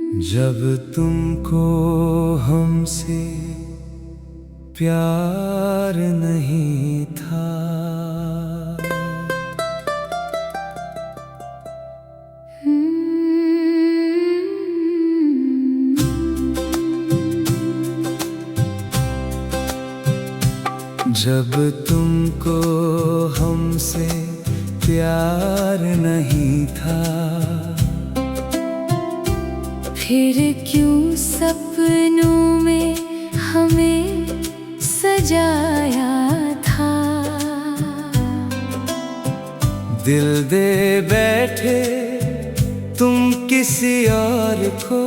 जब तुमको हमसे प्यार नहीं था, जब तुमको हमसे प्यार नहीं था, फिर क्यों सपनों में हमें सजाया था। दिल दे बैठे तुम किसी और को,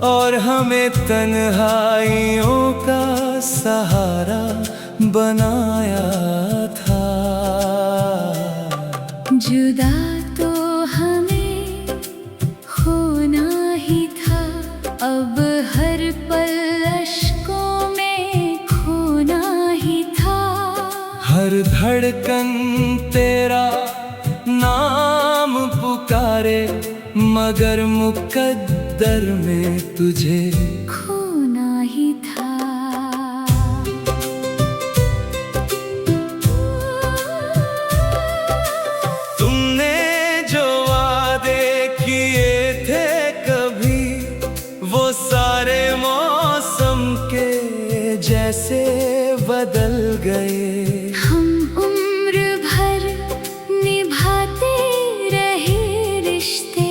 और हमें तन्हाइयों का सहारा बनाया था। जुदा तो हमें होना ही था, अब हर पल अश्कों में खोना ही था। हर धड़कन तेरा नाम पुकारे, मगर मुकद्दर में तुझे खोना ही था। तुमने जो वादे किए थे कभी, वो सारे मौसम के जैसे बदल गए। हम उम्र भर निभाते रहे रिश्ते,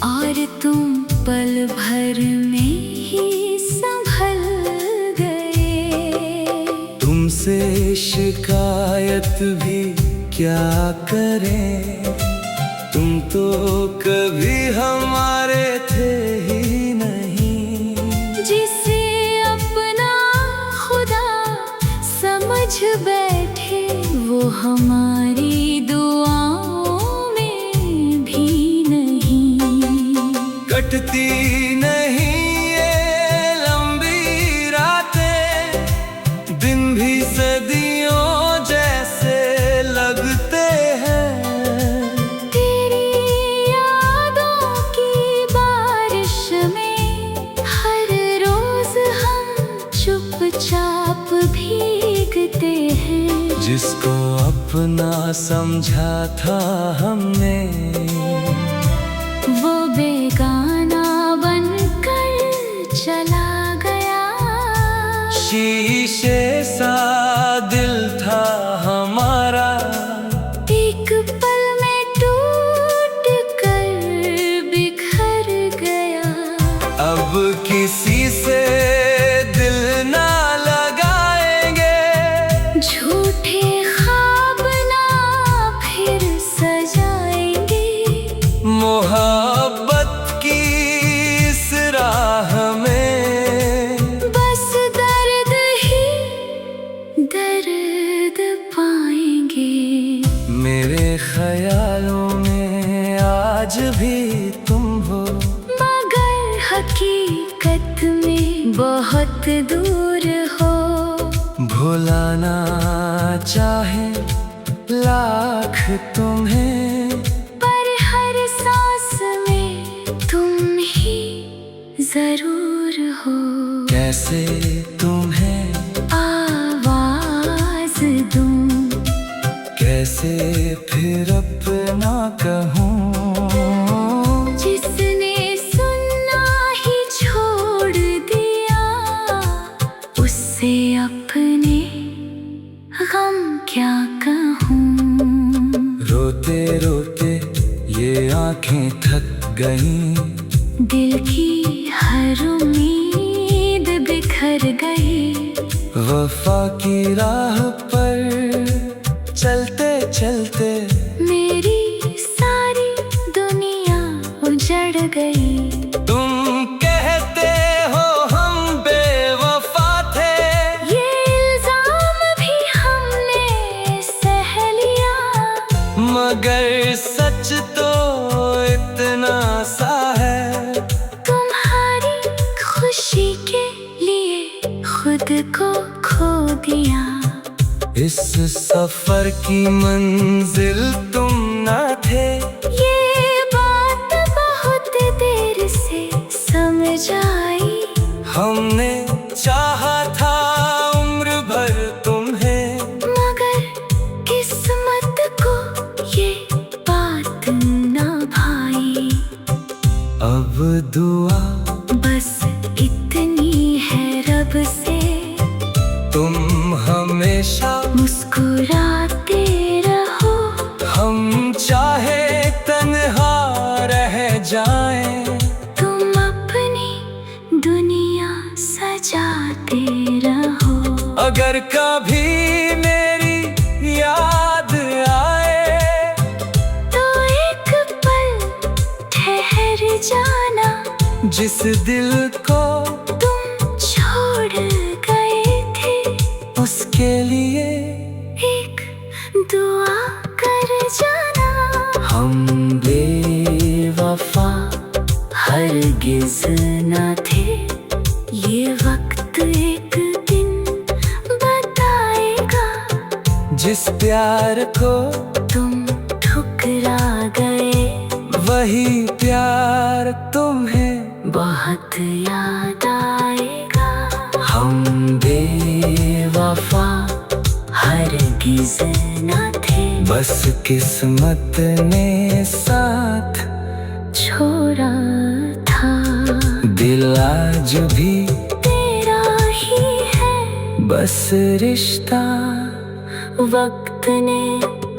और तुम पल भर में ही संभल गए। तुमसे शिकायत भी क्या करें, तुम तो कभी हमारे थे ही नहीं। जिसे अपना खुदा समझ बैठे, वो हमारी दुआओं में भी नहीं। कटती नहीं ये लंबी रातें, दिन भी सदियों जैसे लगते हैं। तेरी यादों की बारिश में हर रोज हम चुपचाप भीगते हैं। जिसको अपना समझा था हमने, वो बेगाना बनकर चला गया। शीशे सा दिल था हमारा, एक पल में टूट कर बिखर गया। अब किसी से दिल ना लगाएंगे, झूठे ख्वाब ना फिर सजाएंगे। मोहब्बत की इस राह में बस दर्द ही दर्द पाएंगे। मेरे ख्यालों में आज भी तुम हो, मगर हकीकत में बहुत दूर हो। भुलाना चाहे लाख तुम्हें, पर हर सांस में तुम ही जरूर हो। कैसे तुम्हें आवाज दूं, कैसे फिर अपना कहूँ। जिसने सुनना ही छोड़ दिया, उससे अपने गम क्या कहूँ। रोते रोते ये आंखें थक गईं, दिल की हर उम्मीद बिखर गई। वफा की राह पर चलते चलते मेरी सारी दुनिया उजड़ गई। तुम कहते हो हम बेवफा थे, ये इल्जाम भी हमने सह लिया। मगर सच तो इतना सा है, तुम्हारी खुशी के लिए खुद को खो दिया। इस सफर की मंजिल तुम न थे, ये बात बहुत देर से रहो। अगर कभी मेरी याद आए तो एक पल ठहर जाना, जिस दिल को तुम छोड़ गए थे उसके लिए एक दुआ कर जाना। हम बेवफा हरगिज न थे, ये वक्त एक दिन बताएगा। जिस प्यार को तुम ठुकरा गए, वही प्यार तुम्हें बहुत याद आएगा। हम बेवफा हरगिज न थे, बस किस्मत ने साथ छोड़ा था। दिल आज भी तेरा ही है, बस रिश्ता वक्त ने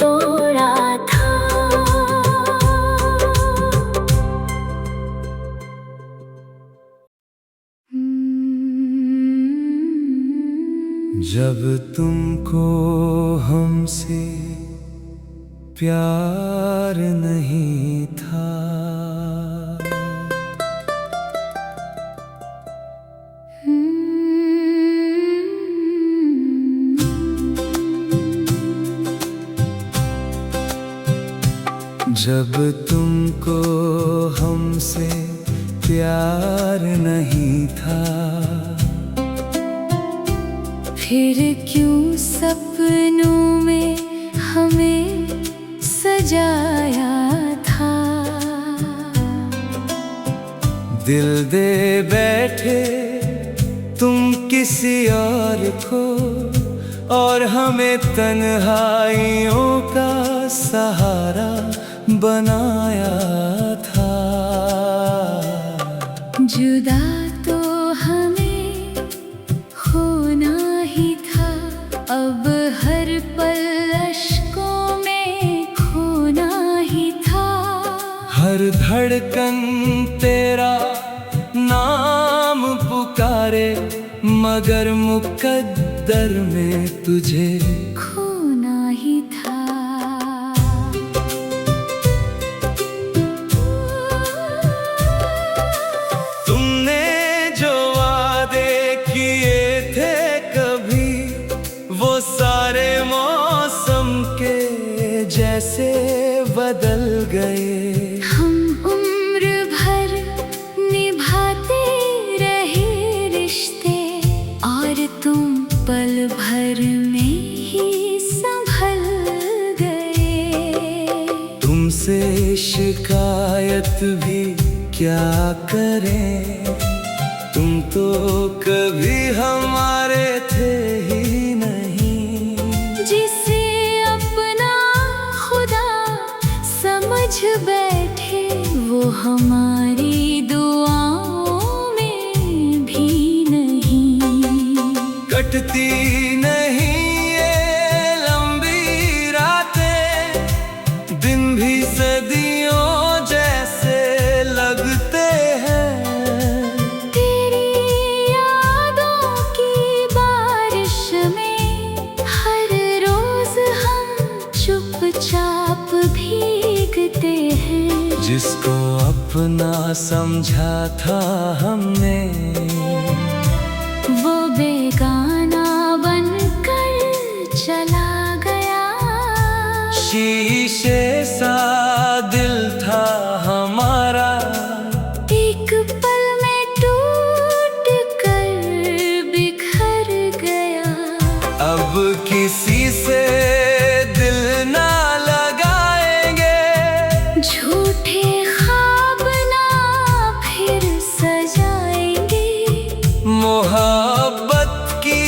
तोड़ा था। जब तुमको हमसे प्यार नहीं था, जब तुमको हमसे प्यार नहीं था, फिर क्यों सपनों में हमें सजाया था। दिल दे बैठे तुम किसी और को, और हमें तन्हाइयों का सहारा बनाया था। जुदा तो हमें होना ही था, अब हर पल अश्कों में खोना ही था। हर धड़कन तेरा नाम पुकारे, मगर मुकद्दर में तुझे खोना ही था। तुमने जो वादे किए थे कभी, वो सारे मौसम के जैसे बदल गए। हम उम्र भर निभाते रहे रिश्ते, और तुम पल भर में ही संभल गए। तुमसे शिकायत भी क्या करें, तुम तो कभी हमारे थे ही नहीं। जिसे अपना खुदा समझ बैठे, वो हमारी दुआओं में भी नहीं। कटती नहीं ये लंबी रातें, दिन भी सदियों जैसे लगते हैं। तेरी यादों की बारिश में हर रोज हम चुपचाप भीगते हैं। जिसको अपना समझा था हमने, वो बेगाना बनकर चला गया। शीशे सा दिल था हमारा, एक पल में टूट कर बिखर गया। अब किसी से दिल ना लगाएंगे, झूठे ख्वाब ना फिर सजाएंगे। मोहब्बत की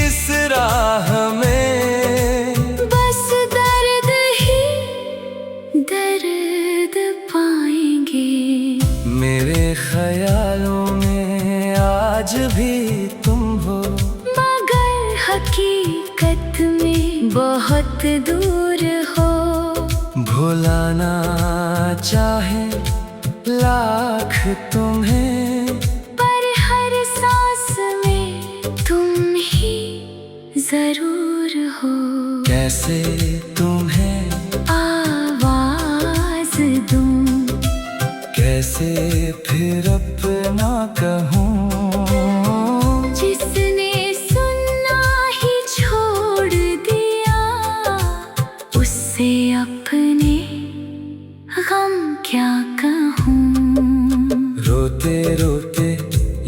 इस राह में बस दर्द ही दर्द पाएंगे। मेरे ख्यालों में आज भी तुम हो, मगर हकीकत में बहुत दूर हो। भुलाना चाहे लाख तुम्हें, पर हर सांस में जरूर हो। कैसे तुम्हें आवाज दूं, कैसे फिर अपना कहूँ, जिसने सुनना ही छोड़ दिया, उससे अपने गम क्या कहूँ। रोते रोते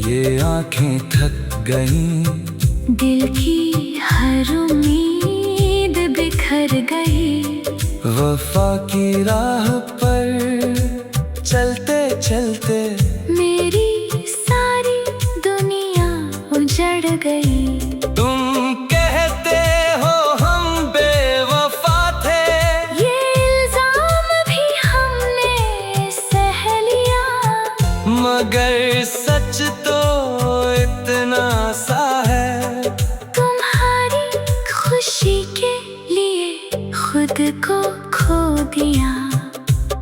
ये आंखें थक गईं, दिल की हर उम्मीद बिखर गई। वफा की राह पर चलते चलते मेरी सारी दुनिया उजड़ गई। तुम कहते हो हम बेवफा थे, ये इल्जाम भी हमने सह लिया, मगर सच तो इतना सा है। तुम्हारी खुशी के लिए खुद को खो दिया।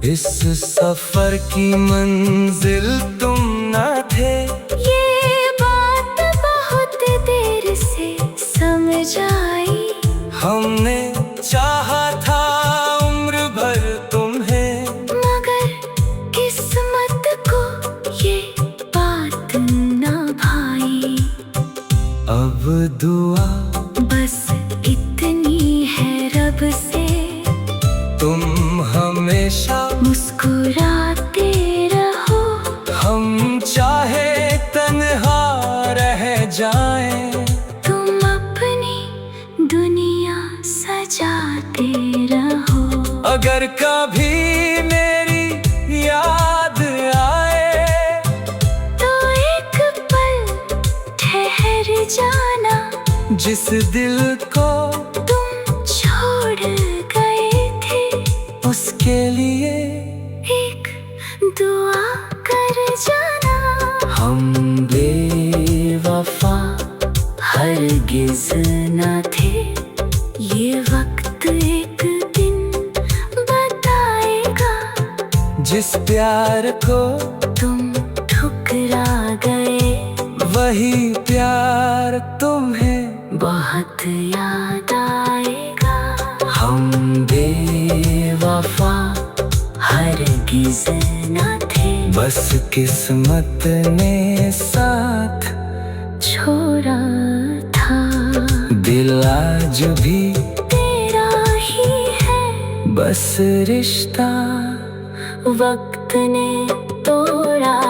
इस सफर की मंजिल तुम न थे, ये बात बहुत देर से समझ आई। हमने चाहा था उम्र भर तुम्हें, मगर किस्मत को ये बात न भाई। अब दुआ बस इतनी है रब से, तुम हमेशा मुस्कुराते रहो। हम चाहे तन्हा रह जाएं, तुम अपनी दुनिया सजाते रहो। अगर कभी मेरी याद आए, तो एक पल ठहर जाना, जिस दिल को तुम छोड़ गए थे, उसके लिए एक दुआ कर जाना। हम बेवफा हरगिज न थे, ये वक्त एक दिन बताएगा। जिस प्यार को तुम ठुकरा गए, वही प्यार तुम्हें बहुत याद आएगा। हम बेवफा हरगिज न थे, बस किस्मत ने साथ छोड़ा था। दिल आज भी तेरा ही है, बस रिश्ता वक्त ने तोड़ा